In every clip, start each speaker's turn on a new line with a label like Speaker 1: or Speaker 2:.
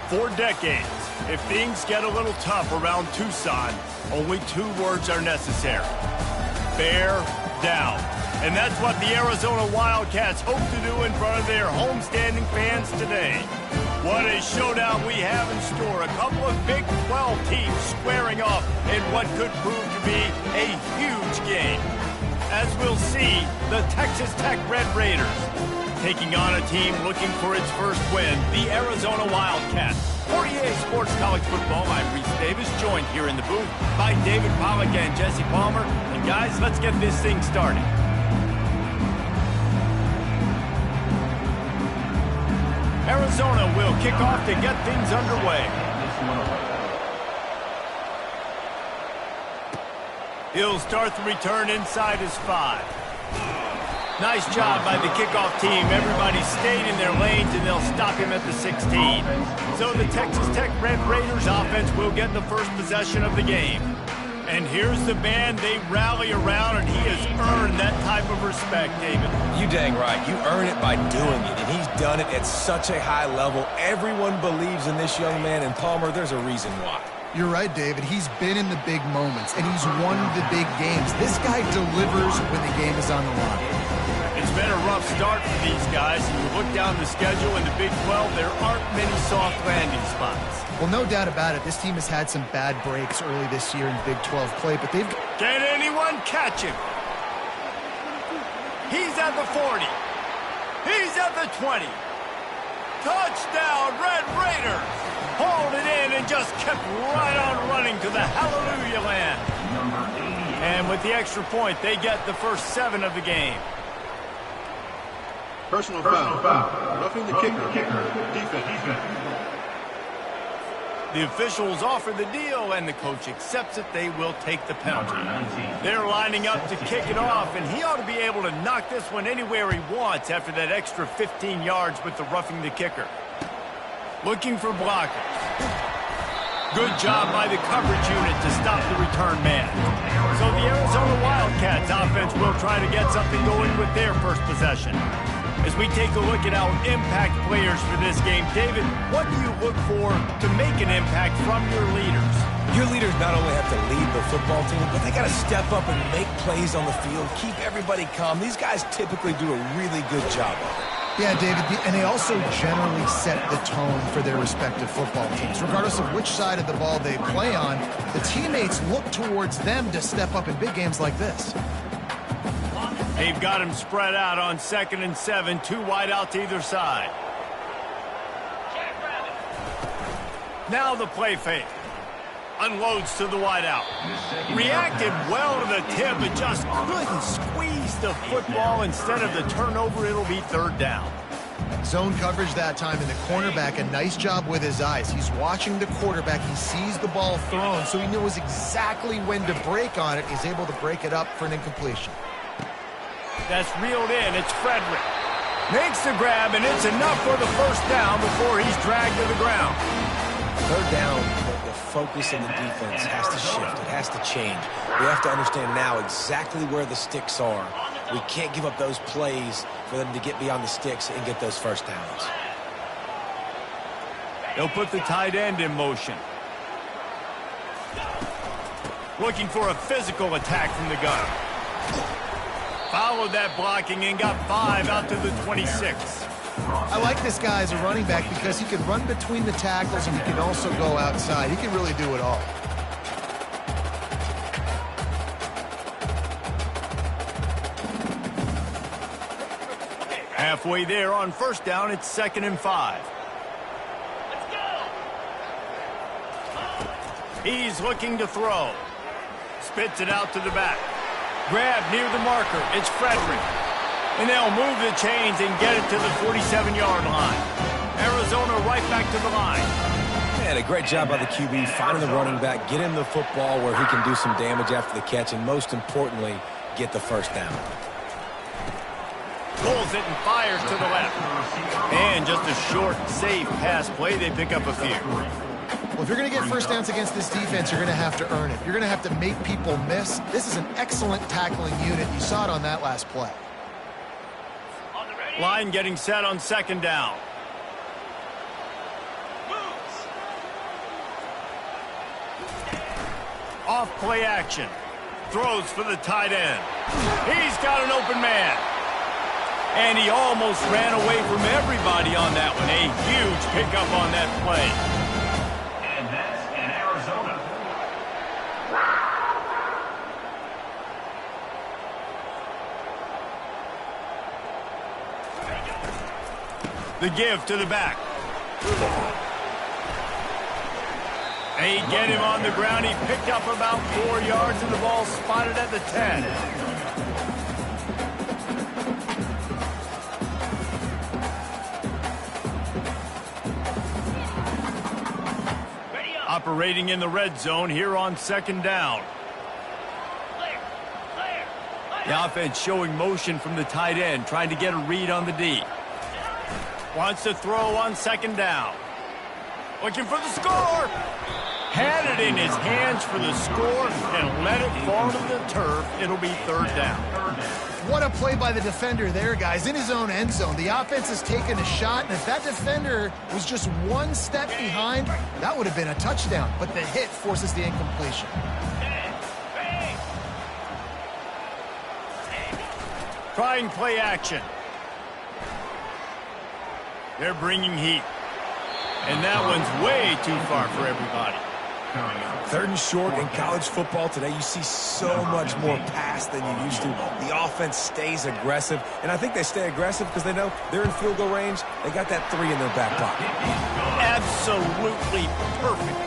Speaker 1: For decades, if things get a little tough around Tucson, only 2 words are necessary. Bear down. And that's what the Arizona Wildcats hope to do in front of their homestanding fans today. What a showdown we have in store. A couple of Big 12 teams squaring off in what could prove to be a huge game. As we'll see, the Texas Tech Red Raiders taking on a team looking for its first win, the Arizona Wildcats. For EA Sports College Football, I'm Reese Davis, joined here in the booth by David Pollack and Jesse Palmer. And guys, let's get this thing started. Arizona will kick off to get things underway. He'll start the return inside his 5. Nice job by the kickoff team. Everybody stayed in their lanes, and they'll stop him at the 16. So the Texas Tech Red Raiders offense will get the first possession of the game. And here's the band they rally around, and he has earned that type of respect, David.
Speaker 2: You dang right. You earn it by doing it, and he's done it at such a high level. Everyone believes in this young man, and Palmer, there's a reason why.
Speaker 3: You're right, David. He's been in the big moments, and he's won the big games. This guy delivers when the game is on the line.
Speaker 1: It's been a rough start for these guys. If you look down the schedule in the Big 12, there aren't many soft landing spots.
Speaker 3: Well, no doubt about it. This team has had some bad breaks early this year in Big 12 play, but they've...
Speaker 1: Can anyone catch him? He's at the 40. He's at the 20. Touchdown, Red Raiders! Hauled it in and just kept right on running to the hallelujah land. And with the extra point, they get the first 7 of the game.
Speaker 4: Personal foul. Roughing the kicker. Defense.
Speaker 1: The officials offer the deal, and the coach accepts it. They will take the penalty. They're lining up to kick it off, and he ought to be able to knock this one anywhere he wants after that extra 15 yards with the roughing the kicker. Looking for blockers. Good job by the coverage unit to stop the return man. So the Arizona Wildcats offense will try to get something going with their first possession. As we take a look at our impact players for this game, David, what do you look for to make an impact from your leaders?
Speaker 2: Your leaders not only have to lead the football team, but they got to step up and make plays on the field, keep everybody calm. These guys typically do a really good job of it.
Speaker 3: Yeah, David, and they also generally set the tone for their respective football teams. Regardless of which side of the ball they play on, the teammates look towards them to step up in big games like this.
Speaker 1: They've got him spread out on 2nd and 7, 2 wide out to either side. Now the play fake. Unloads to the wide out. Reacted well to the tip, but just couldn't squeeze the football. Instead of the turnover, it'll be 3rd down.
Speaker 3: Zone coverage that time, and the cornerback, a nice job with his eyes. He's watching the quarterback. He sees the ball thrown, so he knows exactly when to break on it. He's able to break it up for an incompletion.
Speaker 1: That's reeled in. It's Frederick. Makes the grab, and it's enough for the first down before he's dragged to the ground.
Speaker 2: 3rd down, the focus of the defense has to shift. It has to change. We have to understand now exactly where the sticks are. We can't give up those plays for them to get beyond the sticks and get those first downs.
Speaker 1: They'll put the tight end in motion. Looking for a physical attack from the gun. Followed that blocking and got 5 out to the 26.
Speaker 3: I like this guy as a running back because he can run between the tackles and he can also go outside. He can really do it all.
Speaker 1: Halfway there on 1st down, it's 2nd and 5. Let's go. He's looking to throw. Spits it out to the back. Grab near the marker. It's Frederick. And they'll move the chains and get it to the 47-yard line. Arizona right back to the line.
Speaker 2: Man, a great job by the QB finding the running back, get him the football where he can do some damage after the catch, and most importantly, get the first down.
Speaker 1: Pulls it and fires to the left. And just a short, safe pass play. They pick up a few.
Speaker 3: Well, if you're going to get first downs against this defense, you're going to have to earn it. You're going to have to make people miss. This is an excellent tackling unit. You saw it on that last play.
Speaker 1: Line getting set on 2nd down. Off play action. Throws for the tight end. He's got an open man. And he almost ran away from everybody on that one. A huge pickup on that play.
Speaker 5: And that's in Arizona.
Speaker 1: The give to the back. They get him on the ground. He picked up about 4 yards, and the ball spotted at the 10. Operating in the red zone here on second down. The offense showing motion from the tight end, trying to get a read on the D. Wants to throw on second down. Looking for the score. Had it in his hands for the score and let it fall to the turf. It'll be third down.
Speaker 3: What a play by the defender there, guys. In his own end zone, the offense has taken a shot, and if that defender was just one step behind, that would have been a touchdown. But the hit forces the incompletion.
Speaker 1: Trying play action. They're bringing heat. And that one's way too far for everybody.
Speaker 2: Third and short in college football today, you see so much more pass than you used to. The offense stays aggressive, and I think they stay aggressive because they know they're in field goal range. They got that 3 in their back pocket.
Speaker 1: Absolutely perfect.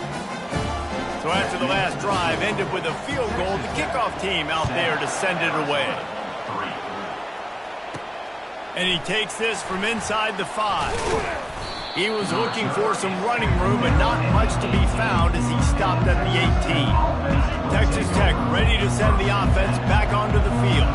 Speaker 1: So after the last drive ended with a field goal, the kickoff team out there to send it away. And he takes this from inside the 5. He was looking for some running room, but not much to be found as he stopped at the 18. Texas Tech ready to send the offense back onto the field.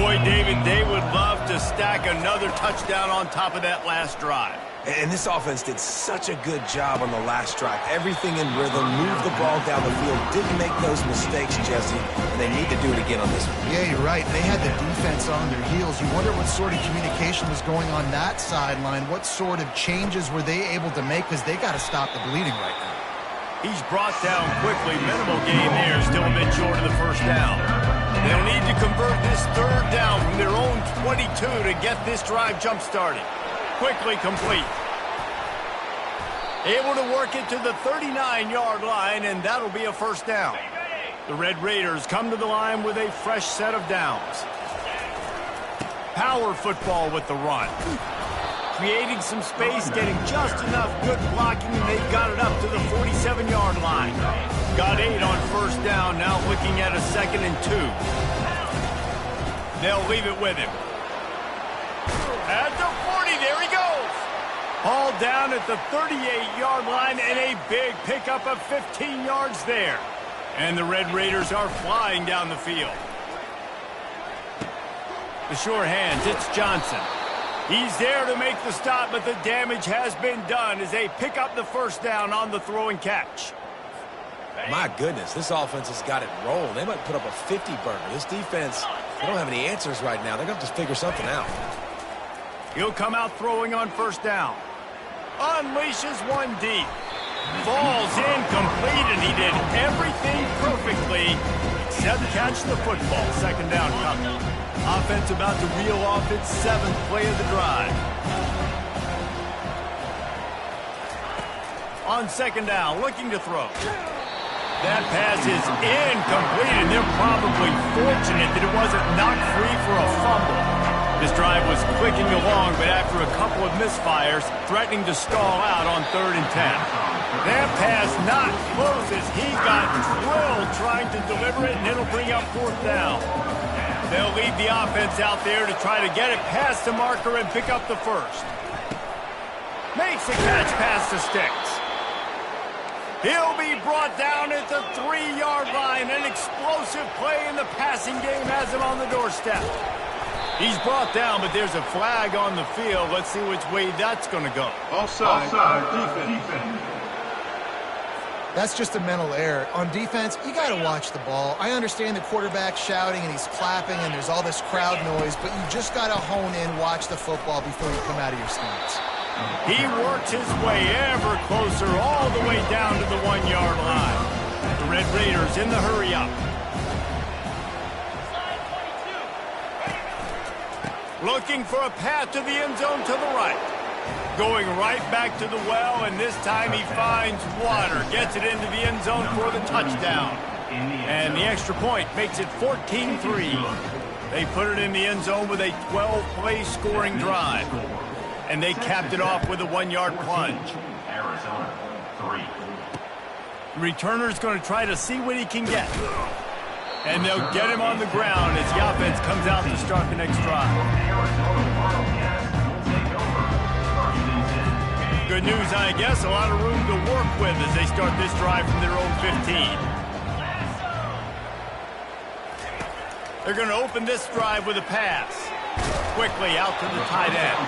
Speaker 1: Boy, David, they would love to stack another touchdown on top of that last drive.
Speaker 2: And this offense did such a good job on the last drive. Everything in rhythm, moved the ball down the field, didn't make those mistakes, Jesse, and they need to do it again on this one.
Speaker 3: Yeah, you're right. They had the defense on their heels. You wonder what sort of communication was going on that sideline. What sort of changes were they able to make? Because they got to stop the bleeding right now.
Speaker 1: He's brought down quickly. Minimal gain there, still a bit short of the first down. They'll need to convert this third down from their own 22 to get this drive jump-started. Quickly complete. Able to work it to the 39-yard line, and that'll be a first down. The Red Raiders come to the line with a fresh set of downs. Power football with the run. Creating some space, getting just enough good blocking, and they've got it up to the 47-yard line. Got 8 on first down, now looking at a 2nd and 2. They'll leave it with him. At the 40, there he goes. All down at the 38-yard line, and a big pickup of 15 yards there. And the Red Raiders are flying down the field. The sure hands, it's Johnson. He's there to make the stop, but the damage has been done as they pick up the first down on the throw and catch.
Speaker 2: My goodness, this offense has got it rolling. They might put up a 50-burger. This defense, they don't have any answers right now. They're going to have to figure something out.
Speaker 1: He'll come out throwing on first down. Unleashes one deep. Falls incomplete, and he did everything perfectly except catch the football. Second down coming. Offense about to reel off its 7th play of the drive. On second down, looking to throw. That pass is incomplete, and they're probably fortunate that it wasn't knocked free for a fumble. This drive was clicking along, but after a couple of misfires, threatening to stall out on 3rd and 10. That pass not close as he got drilled trying to deliver it, and it'll bring up 4th down. They'll lead the offense out there to try to get it past the marker and pick up the first. Makes the catch past the sticks. He'll be brought down at the 3-yard line. An explosive play in the passing game has him on the doorstep. He's brought down, but there's a flag on the field. Let's see which way that's going to go.
Speaker 4: Offside. Defense.
Speaker 3: That's just a mental error. On defense, you got to watch the ball. I understand the quarterback shouting and he's clapping and there's all this crowd noise, but you just got to hone in, watch the football before you come out of your stance.
Speaker 1: He works his way ever closer all the way down to the 1-yard line. The Red Raiders in the hurry-up. Looking for a path to the end zone to the right. Going right back to the well, and this time he finds water. Gets it into the end zone for the touchdown. And the extra point makes it 14-3. They put it in the end zone with a 12-play scoring drive. And they capped it off with a 1-yard plunge.
Speaker 5: Arizona 3.
Speaker 1: The returner's going to try to see what he can get. And they'll get him on the ground as the offense comes out to start the next drive. Good news, I guess, a lot of room to work with as they start this drive from their own 15. They're going to open this drive with a pass. Quickly out to the tight end.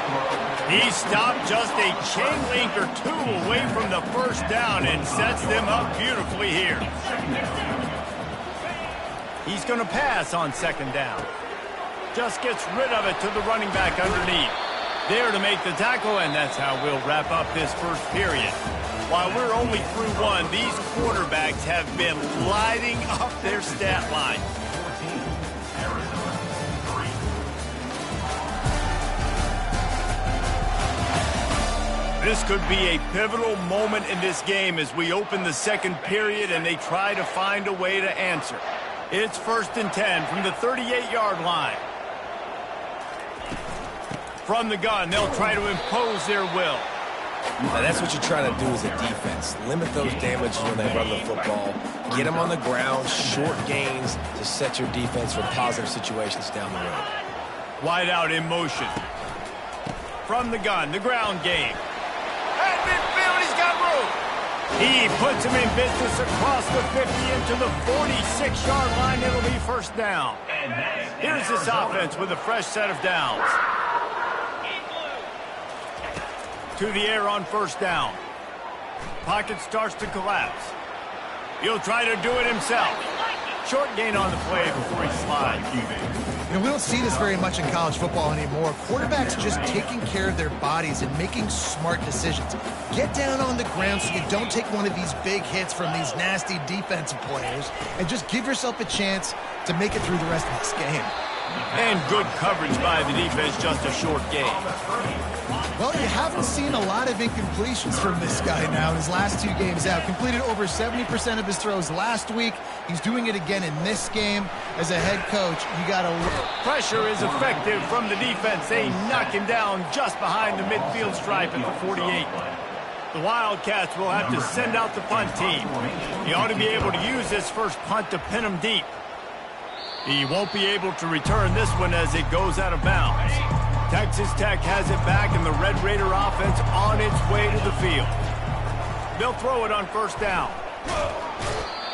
Speaker 1: He stopped just a chain link or two away from the first down and sets them up beautifully here. He's going to pass on second down. Just gets rid of it to the running back underneath. There to make the tackle, and that's how we'll wrap up this first period. While we're only through one, these quarterbacks have been lighting up their stat line. This could be a pivotal moment in this game as we open the second period and they try to find a way to answer. It's 1st and 10 from the 38-yard line. From the gun, they'll try to impose their will.
Speaker 2: Now that's what you're trying to do as a defense. Limit those damages when they run the football. Get them on the ground, short gains to set your defense for positive situations down the road.
Speaker 1: Wide out in motion. From the gun, the ground game. At midfield, he's got room. He puts him in business across the 50 into the 46-yard line. It'll be first down. Here's this offense with a fresh set of downs. To the air on first down. Pocket starts to collapse. He'll try to do it himself. Short gain on the play before he slides.
Speaker 3: You know, we don't see this very much in college football anymore. Quarterbacks just taking care of their bodies and making smart decisions. Get down on the ground so you don't take one of these big hits from these nasty defensive players and just give yourself a chance to make it through the rest of this game.
Speaker 1: And good coverage by the defense, just a short gain.
Speaker 3: Well, you haven't seen a lot of incompletions from this guy now in his last 2 games out. Completed over 70% of his throws last week. He's doing it again in this game. As a head coach, you got to...
Speaker 1: Pressure is effective from the defense. They knock him down just behind the midfield stripe at the 48. The Wildcats will have to send out the punt team. He ought to be able to use this first punt to pin him deep. He won't be able to return this one as it goes out of bounds. Texas Tech has it back, and the Red Raider offense on its way to the field. They'll throw it on first down.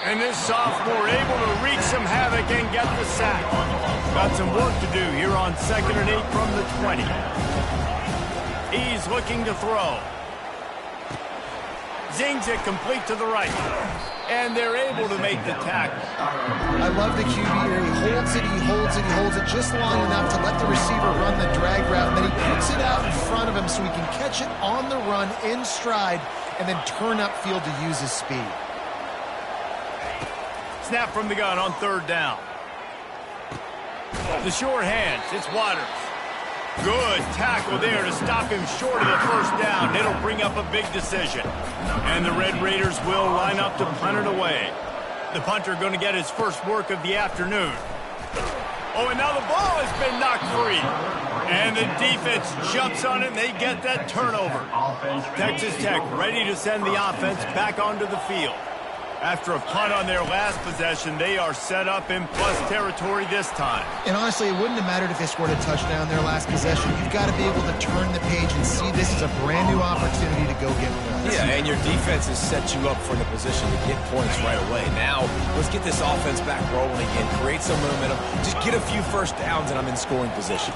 Speaker 1: And this sophomore able to wreak some havoc and get the sack. Got some work to do here on 2nd and 8 from the 20. He's looking to throw. Zings it complete to the right. And they're able to make the tackle.
Speaker 3: I love the QB here. He holds it, he holds it, he holds it just long enough to let the receiver run the drag route. And then he puts it out in front of him so he can catch it on the run in stride and then turn upfield to use his speed.
Speaker 1: Snap from the gun on 3rd down. The short hands. It's Waters. Good tackle there to stop him short of the first down. It'll bring up a big decision. And the Red Raiders will line up to punt it away. The punter going to get his first work of the afternoon. Oh, and now the ball has been knocked free. And the defense jumps on it, and they get that turnover. Texas Tech ready to send the offense back onto the field. After a punt on their last possession, they are set up in plus territory this time.
Speaker 3: And honestly, it wouldn't have mattered if they scored a touchdown their last possession. You've got to be able to turn the page and see this as a brand new opportunity to go get points.
Speaker 2: Yeah, and your defense has set you up for the position to get points right away. Now, let's get this offense back rolling again, create some momentum, just get a few first downs, and I'm in scoring position.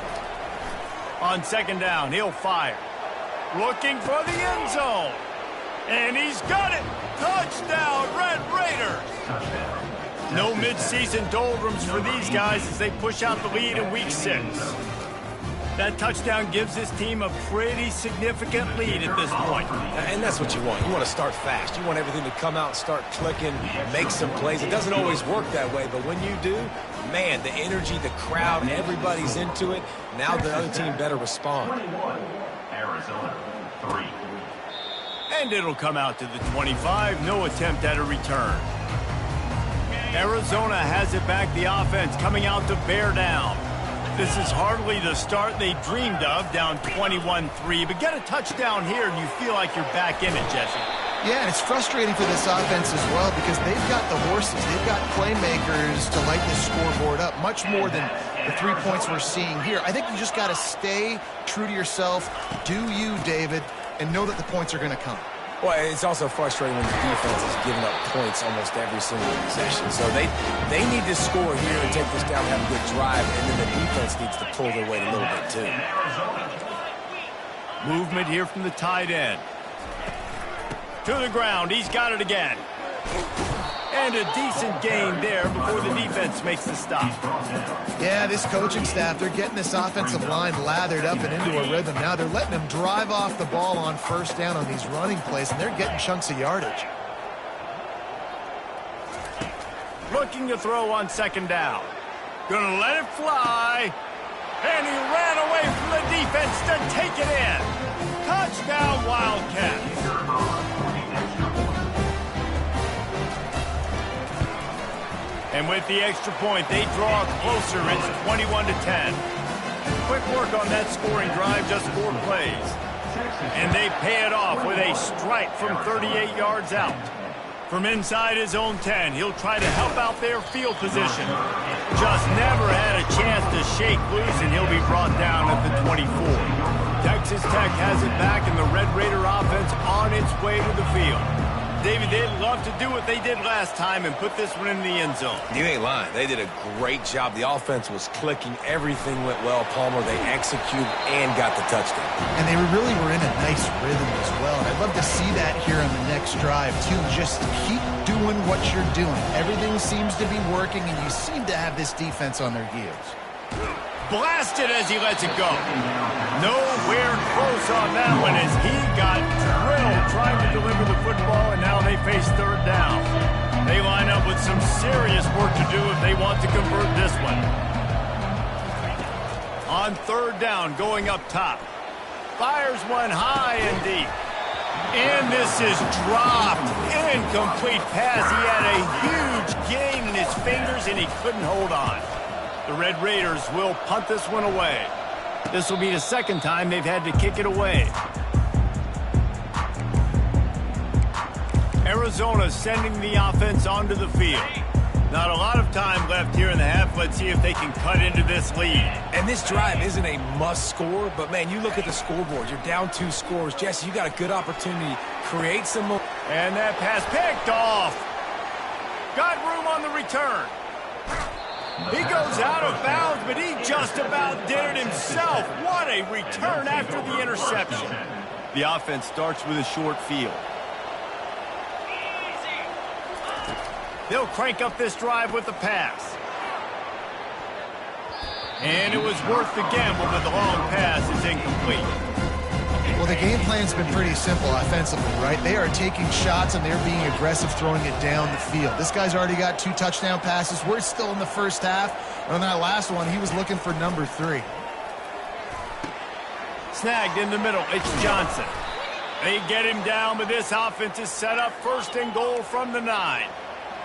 Speaker 1: On 2nd down, he'll fire. Looking for the end zone. And he's got it! Touchdown, Red Raiders! No midseason doldrums for these guys as they push out the lead in Week 6. That touchdown gives this team a pretty significant lead at this point.
Speaker 2: And that's what you want. You want to start fast. You want everything to come out, start clicking, make some plays. It doesn't always work that way, but when you do, man, the energy, the crowd, everybody's into it. Now the other team better respond.
Speaker 5: 21, Arizona, 3.
Speaker 1: And it'll come out to the 25. No attempt at a return. Arizona has it back. The offense coming out to bear down. This is hardly the start they dreamed of, down 21-3. But get a touchdown here, and you feel like you're back in it, Jesse.
Speaker 3: Yeah, and it's frustrating for this offense as well because they've got the horses. They've got playmakers to light this scoreboard up, much more than the 3 points we're seeing here. I think you just got to stay true to yourself, do you, David, and know that the points are going to come.
Speaker 2: Well, it's also frustrating when the defense is giving up points almost every single possession. So they need to score here and take this down and have a good drive, and then the defense needs to pull their weight a little bit too.
Speaker 1: Movement here from the tight end. To the ground. He's got it again. And a decent gain there before the defense makes the stop.
Speaker 3: Yeah, this coaching staff, they're getting this offensive line lathered up and into a rhythm. Now they're letting them drive off the ball on first down on these running plays, and they're getting chunks of yardage.
Speaker 1: Looking to throw on second down. Gonna let it fly. And he ran away from the defense to take it in. Touchdown, Wildcats. And with the extra point, they draw closer. It's 21-10. Quick work on that scoring drive, just 4 plays. And they pay it off with a strike from 38 yards out. From inside his own 10, he'll try to help out their field position. Just never had a chance to shake loose, and he'll be brought down at the 24. Texas Tech has it back, and the Red Raider offense on its way to the field. David, they'd love to do what they did last time and put this one in the end zone.
Speaker 2: You ain't lying. They did a great job. The offense was clicking. Everything went well. Palmer, they executed and got the touchdown.
Speaker 3: And they really were in a nice rhythm as well. And I'd love to see that here on the next drive, too. Just keep doing what you're doing. Everything seems to be working, and you seem to have this defense on their heels.
Speaker 1: Blasted as he lets it go. Nowhere close on that one as he got drilled trying to deliver the football, and now they face third down. They line up with some serious work to do if they want to convert this one. On third down, going up top. Fires one high and deep. And this is dropped. Incomplete pass. He had a huge gain in his fingers, and he couldn't hold on. The Red Raiders will punt this one away. This will be the second time they've had to kick it away. Arizona sending the offense onto the field. Not a lot of time left here in the half. Let's see if they can cut into this lead.
Speaker 2: And this drive isn't a must score, but man, you look at the scoreboard. You're down 2 scores. Jesse, you got a good opportunity. Create some more.
Speaker 1: And that pass picked off. Got room on the return. He goes out of bounds, but he just about did it himself. What a return after the interception. The offense starts with a short field. They'll crank up this drive with the pass. And it was worth the gamble, but the long pass is incomplete.
Speaker 3: Well, the game plan's been pretty simple offensively, right? They are taking shots, and they're being aggressive, throwing it down the field. This guy's already got 2 touchdown passes. We're still in the first half. And on that last one, he was looking for number 3.
Speaker 1: Snagged in the middle. It's Johnson. They get him down, but this offense is set up first and goal from the 9.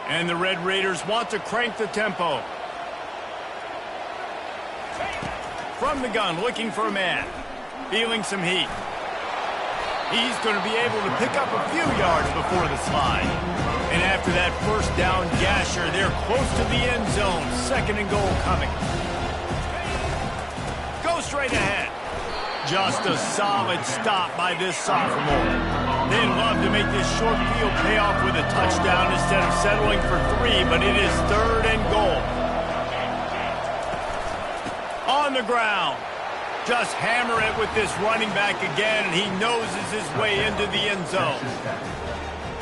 Speaker 1: And the Red Raiders want to crank the tempo. From the gun, looking for a man. Feeling some heat. He's going to be able to pick up a few yards before the slide. And after that first down gasher, they're close to the end zone. Second and goal coming. Go straight ahead. Just a solid stop by this sophomore. They'd love to make this short field pay off with a touchdown instead of settling for 3, but it is third and goal. On the ground. Just hammer it with this running back again, and he noses his way into the end zone.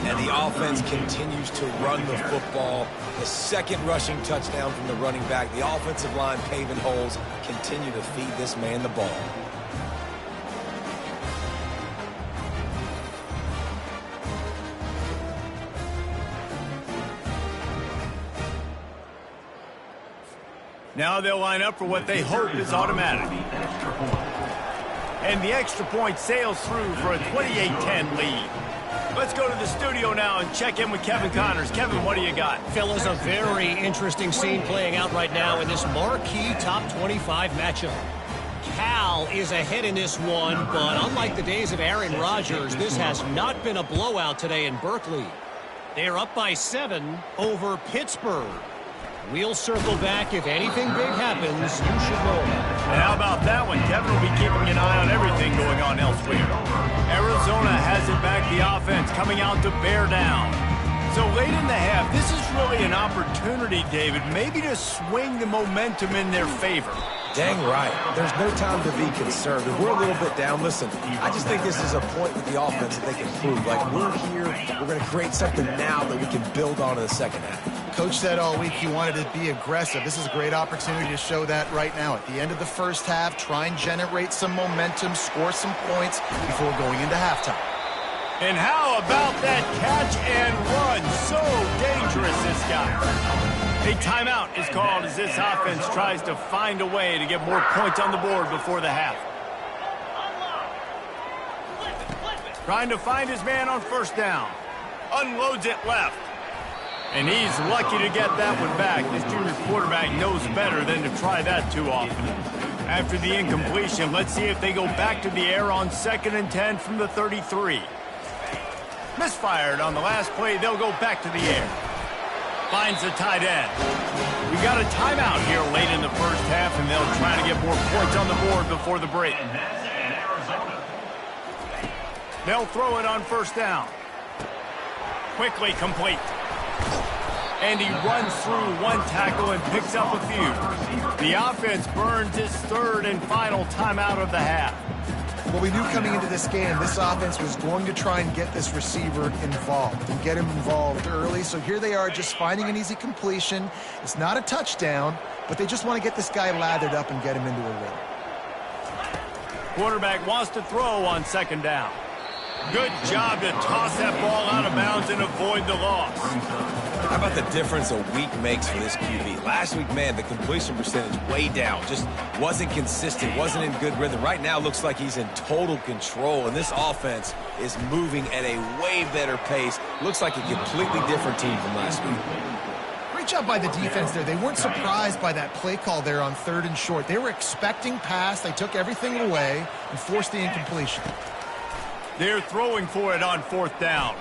Speaker 2: And the offense continues to run the football. The second rushing touchdown from the running back. The offensive line paving holes. Continue to feed this man the ball.
Speaker 1: Now they'll line up for what they hope is automatic. And the extra point sails through for a 28-10 lead. Let's go to the studio now and check in with Kevin Connors. Kevin, what do you got?
Speaker 6: Fellas, a very interesting scene playing out right now in this marquee top 25 matchup. Cal is ahead in this one, but unlike the days of Aaron Rodgers, this has not been a blowout today in Berkeley. They're up by 7 over Pittsburgh. We'll circle back. If anything big happens, you should know about it.
Speaker 1: And how about that one? Kevin will be keeping an eye on everything going on elsewhere. Arizona has it back, the offense coming out to bear down. So late in the half, this is really an opportunity, David, maybe to swing the momentum in their favor.
Speaker 2: Dang right. There's no time to be concerned. If we're a little bit down, listen, I just think this is a point with the offense that they can prove. Like, we're here, we're going to create something now that we can build on in the second half.
Speaker 3: Coach said all week he wanted to be aggressive. This is a great opportunity to show that right now. At the end of the first half, try and generate some momentum, score some points before going into halftime.
Speaker 1: And how about that catch and run? So dangerous, this guy. A timeout is called as this offense tries to find a way to get more points on the board before the half. Trying to find his man on first down. Unloads it left. And he's lucky to get that one back. This junior quarterback knows better than to try that too often. After the incompletion, let's see if they go back to the air on 2nd and 10 from the 33. Misfired on the last play. They'll go back to the air. Finds the tight end. We got a timeout here late in the first half, and they'll try to get more points on the board before the break. They'll throw it on first down. Quickly complete. And he runs through one tackle and picks up a few. The offense burns its third and final timeout of the half.
Speaker 3: Well, we knew coming into this game, this offense was going to try and get this receiver involved and get him involved early. So here they are just finding an easy completion. It's not a touchdown, but they just want to get this guy lathered up and get him into a rhythm.
Speaker 1: Quarterback wants to throw on 2nd down. Good job to toss that ball out of bounds and avoid the loss.
Speaker 2: How about the difference a week makes for this QB? Last week, man, the completion percentage way down. Just wasn't consistent, wasn't in good rhythm. Right now, looks like he's in total control, and this offense is moving at a way better pace. Looks like a completely different team from last week.
Speaker 3: Great job by the defense there. They weren't surprised by that play call there on 3rd and short. They were expecting pass. They took everything away and forced the incompletion.
Speaker 1: They're throwing for it on 4th down.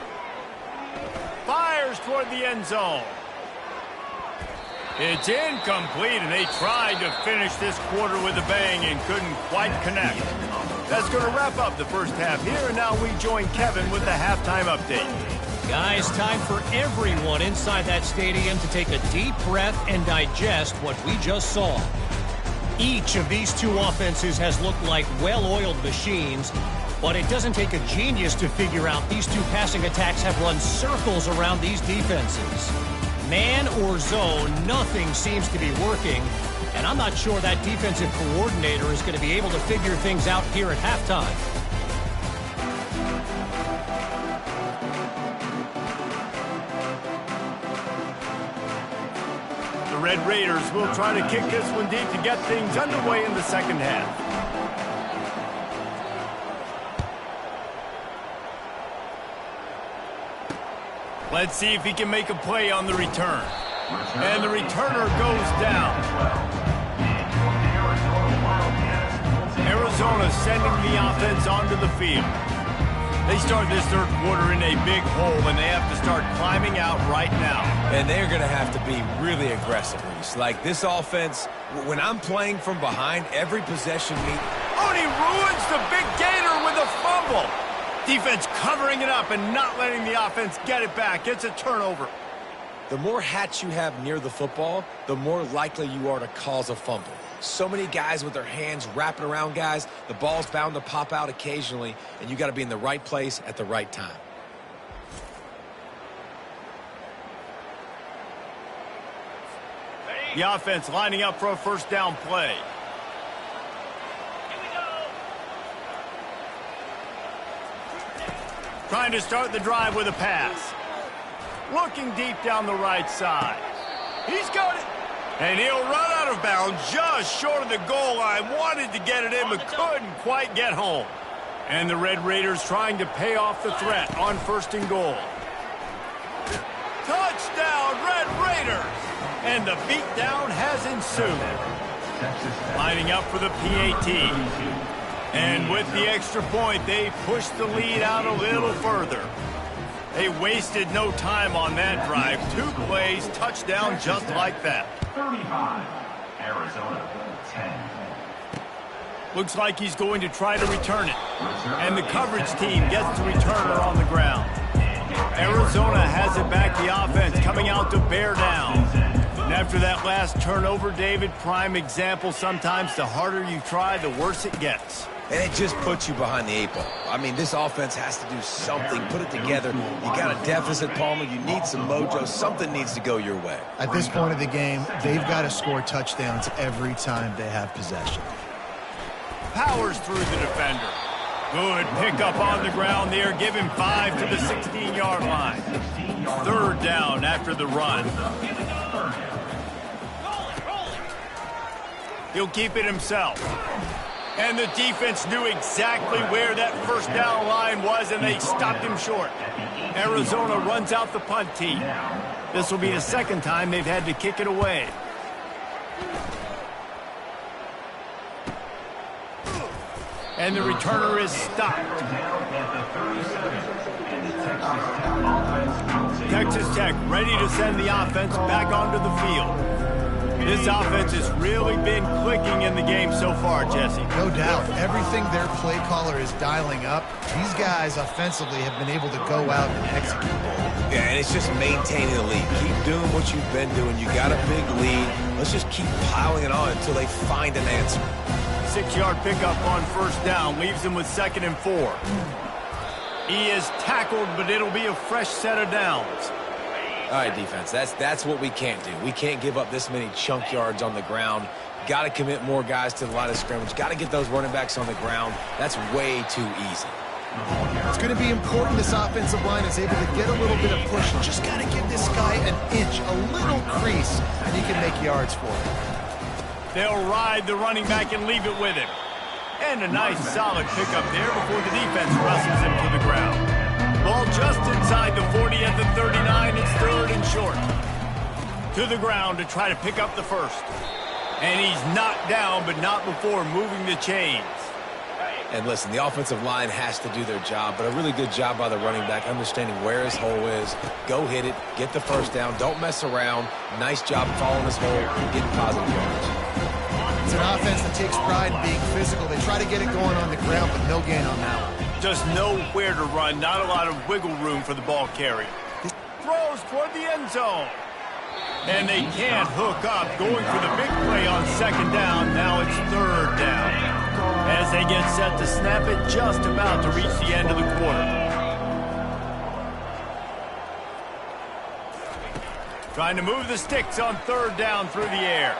Speaker 1: Fires toward the end zone. It's incomplete, and they tried to finish this quarter with a bang and couldn't quite connect. That's going to wrap up the first half here, and now we join Kevin with the halftime update.
Speaker 6: Guys, time for everyone inside that stadium to take a deep breath and digest what we just saw. Each of these two offenses has looked like well-oiled machines, but it doesn't take a genius to figure out these two passing attacks have run circles around these defenses. Man or zone, nothing seems to be working, and I'm not sure that defensive coordinator is going to be able to figure things out here at halftime.
Speaker 1: The Red Raiders will try to kick this one deep to get things underway in the second half. Let's see if he can make a play on the return. And the returner goes down. Arizona sending the offense onto the field. They start this third quarter in a big hole, and they have to start climbing out right now.
Speaker 2: And they're going to have to be really aggressive, Reese. Like, this offense, when I'm playing from behind, every possession
Speaker 1: Oh, and he ruins the big gator with a fumble. Defense covering it up and not letting the offense get it back. It's a turnover.
Speaker 2: The more hats you have near the football, the more likely you are to cause a fumble. So many guys with their hands wrapping around guys, the ball's bound to pop out occasionally, and you got to be in the right place at the right time.
Speaker 1: The offense lining up for a first down play. Trying to start the drive with a pass. Looking deep down the right side. He's got it. And he'll run out of bounds just short of the goal line. Wanted to get it in, but couldn't quite get home. And the Red Raiders trying to pay off the threat on 1st and goal. Touchdown, Red Raiders! And the beatdown has ensued. Lining up for the PAT. And with the extra point, they pushed the lead out a little further. They wasted no time on that drive. 2 plays, touchdown just like that.
Speaker 5: 35, Arizona, 10.
Speaker 1: Looks like he's going to try to return it. And the coverage team gets the returner on the ground. Arizona has it back, the offense coming out to bear down. And after that last turnover, David, prime example, sometimes the harder you try, the worse it gets.
Speaker 2: And it just puts you behind the 8 ball. I mean, this offense has to do something, put it together. You got a deficit, Palmer. You need some mojo. Something needs to go your way.
Speaker 3: At this point of the game, they've got to score touchdowns every time they have possession.
Speaker 1: Powers through the defender. Good pickup on the ground there. Give him 5 to the 16-yard line. 3rd down after the run. He'll keep it himself. And the defense knew exactly where that first down line was, and they stopped him short. Arizona runs out the punt team. This will be the 2nd time they've had to kick it away. And the returner is stopped. Texas Tech ready to send the offense back onto the field. This offense has really been clicking in the game so far, Jesse.
Speaker 3: No doubt. Everything their play caller is dialing up, these guys offensively have been able to go out and execute.
Speaker 2: Yeah, and it's just maintaining the lead. Keep doing what you've been doing. You got a big lead. Let's just keep piling it on until they find an answer.
Speaker 1: 6-yard pickup on 1st down leaves him with 2nd and 4. He is tackled, but it'll be a fresh set of downs.
Speaker 2: All right, defense, that's what we can't do. We can't give up this many chunk yards on the ground. Got to commit more guys to the line of scrimmage. Got to get those running backs on the ground. That's way too easy.
Speaker 3: It's going to be important this offensive line is able to get a little bit of push. Just got to give this guy an inch, a little crease, and he can make yards for him.
Speaker 1: They'll ride the running back and leave it with him. And a nice solid pickup there before the defense wrestles him to the ground. Ball just inside the 40 at the 39. It's 3rd and short. To the ground to try to pick up the 1st. And he's knocked down, but not before moving the chains.
Speaker 2: And listen, the offensive line has to do their job, but a really good job by the running back, understanding where his hole is. Go hit it, get the 1st down, don't mess around. Nice job following his hole, getting positive yards.
Speaker 3: It's an offense that takes pride in being physical. They try to get it going on the ground, but no gain on that one.
Speaker 1: Just nowhere to run, not a lot of wiggle room for the ball carrier. Throws toward the end zone. And they can't hook up, going for the big play on 2nd down. Now it's 3rd down. As they get set to snap it, just about to reach the end of the quarter. Trying to move the sticks on 3rd down through the air.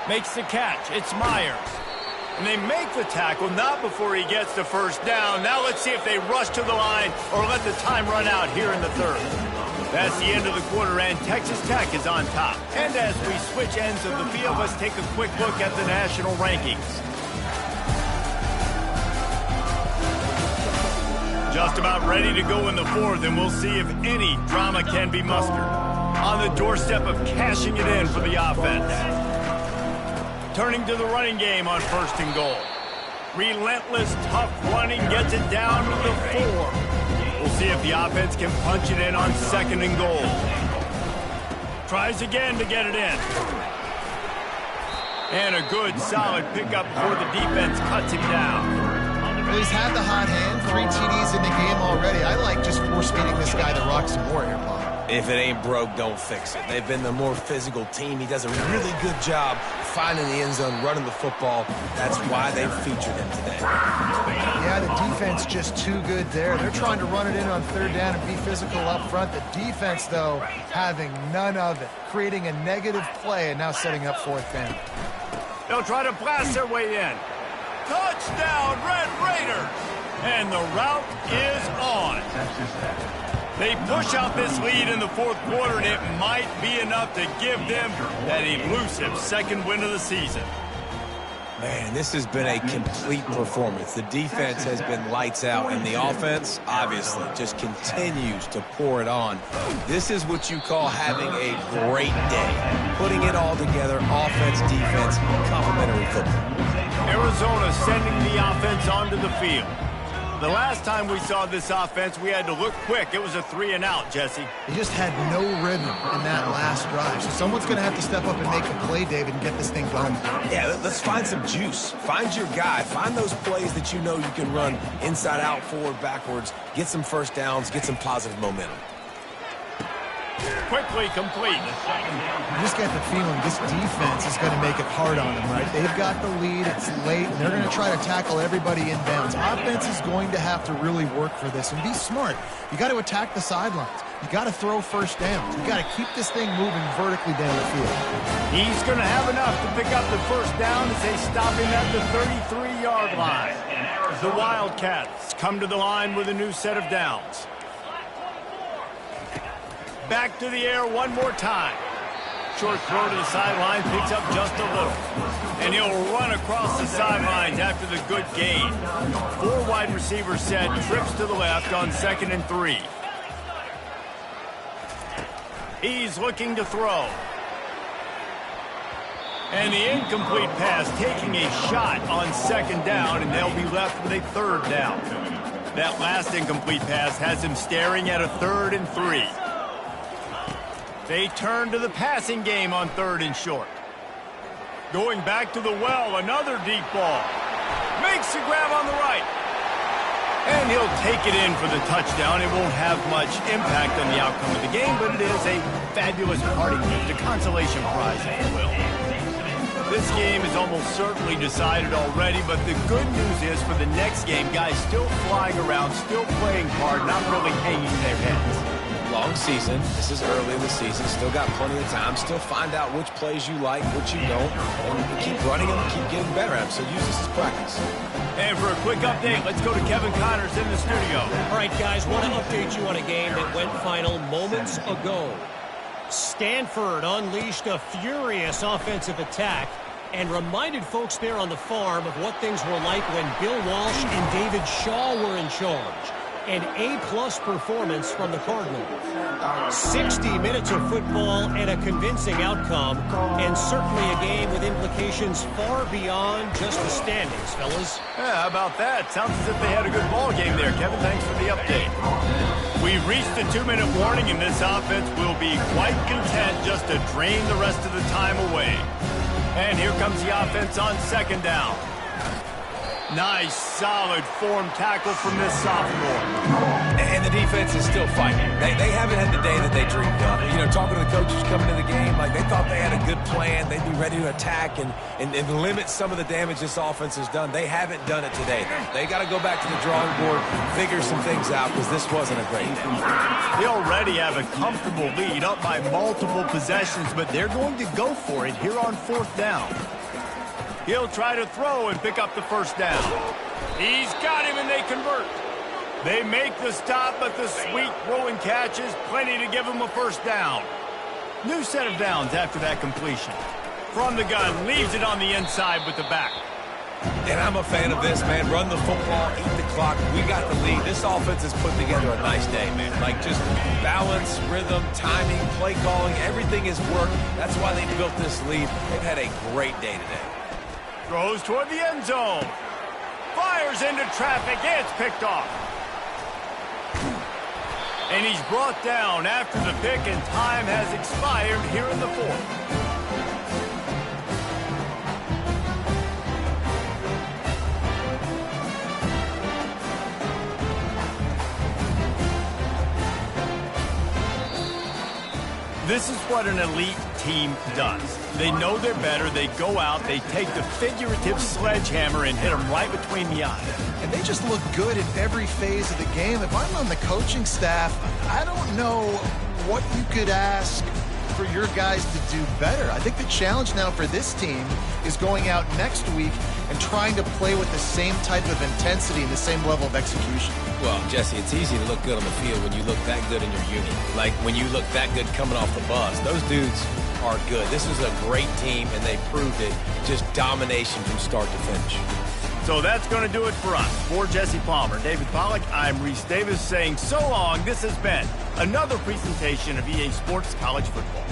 Speaker 1: Makes the catch. It's Myers. And they make the tackle, not before he gets the 1st down. Now let's see if they rush to the line or let the time run out here in the 3rd. That's the end of the quarter, and Texas Tech is on top. And as we switch ends of the field, let's take a quick look at the national rankings. Just about ready to go in the 4th, and we'll see if any drama can be mustered. On the doorstep of cashing it in for the offense. Turning to the running game on 1st and goal. Relentless, tough running gets it down to the 4. We'll see if the offense can punch it in on 2nd and goal. Tries again to get it in. And a good, solid pickup before the defense cuts him down.
Speaker 3: Well, he's had the hot hand, 3 TDs in the game already. I like just force-feeding this guy the rock some more here, Bob.
Speaker 2: If it ain't broke, don't fix it. They've been the more physical team. He does a really good job finding the end zone, running the football. That's why they've featured him today.
Speaker 3: Yeah, the defense just too good there. They're trying to run it in on third down and be physical up front. The defense, though, having none of it, creating a negative play and now setting up fourth down.
Speaker 1: They'll try to blast their way in. Touchdown, Red Raiders! And the route is on. They push out this lead in the fourth quarter, and it might be enough to give them that elusive second win of the season.
Speaker 2: Man, this has been a complete performance. The defense has been lights out, and the offense, obviously, just continues to pour it on. This is what you call having a great day. Putting it all together, offense, defense, complementary football.
Speaker 1: Arizona sending the offense onto the field. The last time we saw this offense, we had to look quick. It was a 3-and-out, Jesse.
Speaker 3: They just had no rhythm in that last drive. So someone's going to have to step up and make a play, David, and get this thing going.
Speaker 2: Yeah, let's find some juice. Find your guy. Find those plays that you know you can run inside out, forward, backwards. Get some first downs. Get some positive momentum.
Speaker 1: Quickly complete.
Speaker 3: You just get the feeling this defense is going to make it hard on them, right? They've got the lead. It's late, and they're going to try to tackle everybody inbounds. Offense is going to have to really work for this and be smart. You got to attack the sidelines. You got to throw first downs. You got to keep this thing moving vertically down the field.
Speaker 1: He's going to have enough to pick up the first down as they stop him at the 33-yard line. The Wildcats come to the line with a new set of downs. Back to the air one more time. Short throw to the sideline, picks up just a little. And he'll run across the sidelines after the good gain. 4 wide receivers set, trips to the left on 2nd and 3. He's looking to throw. And the incomplete pass taking a shot on 2nd down, and they'll be left with a 3rd down. That last incomplete pass has him staring at a 3rd and 3. They turn to the passing game on 3rd and short. Going back to the well, another deep ball. Makes the grab on the right. And he'll take it in for the touchdown. It won't have much impact on the outcome of the game, but it is a fabulous parting gift, a consolation prize, if you will. This game is almost certainly decided already, but the good news is for the next game, guys still flying around, still playing hard, not really hanging their heads.
Speaker 2: Long season. This is early in the season. Still got plenty of time. Still find out which plays you like, which you don't, and keep running them, keep getting better at them. So use this as practice.
Speaker 1: And for a quick update, let's go to Kevin Connors in the studio.
Speaker 6: All right, guys, want to update you on a game that went final moments ago. Stanford unleashed a furious offensive attack and reminded folks there on the farm of what things were like when Bill Walsh and David Shaw were in charge. An A-plus performance from the Cardinals. 60 minutes of football and a convincing outcome, and certainly a game with implications far beyond just the standings, fellas.
Speaker 1: Yeah, how about that? Sounds as if they had a good ball game there, Kevin. Thanks for the update. We've reached the 2-minute warning, and this offense will be quite content just to drain the rest of the time away. And here comes the offense on 2nd down. Nice, solid form tackle from this sophomore.
Speaker 2: And the defense is still fighting. They haven't had the day that they dreamed of. You know, talking to the coaches coming to the game, like they thought they had a good plan. They'd be ready to attack and limit some of the damage this offense has done. They haven't done it today. They got to go back to the drawing board, figure some things out, because this wasn't a great day.
Speaker 1: They already have a comfortable lead up by multiple possessions, but they're going to go for it here on 4th down. He'll try to throw and pick up the first down. He's got him, and they convert. They make the stop, but the sweet throw and catch is plenty to give him a first down. New set of downs after that completion. From the gun, leaves it on the inside with the back.
Speaker 2: And I'm a fan of this, man. Run the football, eat the clock. We got the lead. This offense has put together a nice day, man. Like just balance, rhythm, timing, play calling, everything has worked. That's why they built this lead. They've had a great day today.
Speaker 1: Throws toward the end zone. Fires into traffic. It's picked off. And he's brought down after the pick, and time has expired here in the 4th. This is what an elite team does. They know they're better. They go out, they take the figurative sledgehammer and hit them right between the eyes.
Speaker 3: And they just look good in every phase of the game. If I'm on the coaching staff, I don't know what you could ask for your guys to do better. I think the challenge now for this team is going out next week and trying to play with the same type of intensity and the same level of execution.
Speaker 2: Well, Jesse, it's easy to look good on the field when you look that good in your unit. Like when you look that good coming off the bus. Those dudes are good. This is a great team, and they proved it. Just domination from start to finish.
Speaker 1: So that's going to do it for us. For Jesse Palmer, David Pollack, I'm Reese Davis saying so long. This has been another presentation of EA Sports College Football.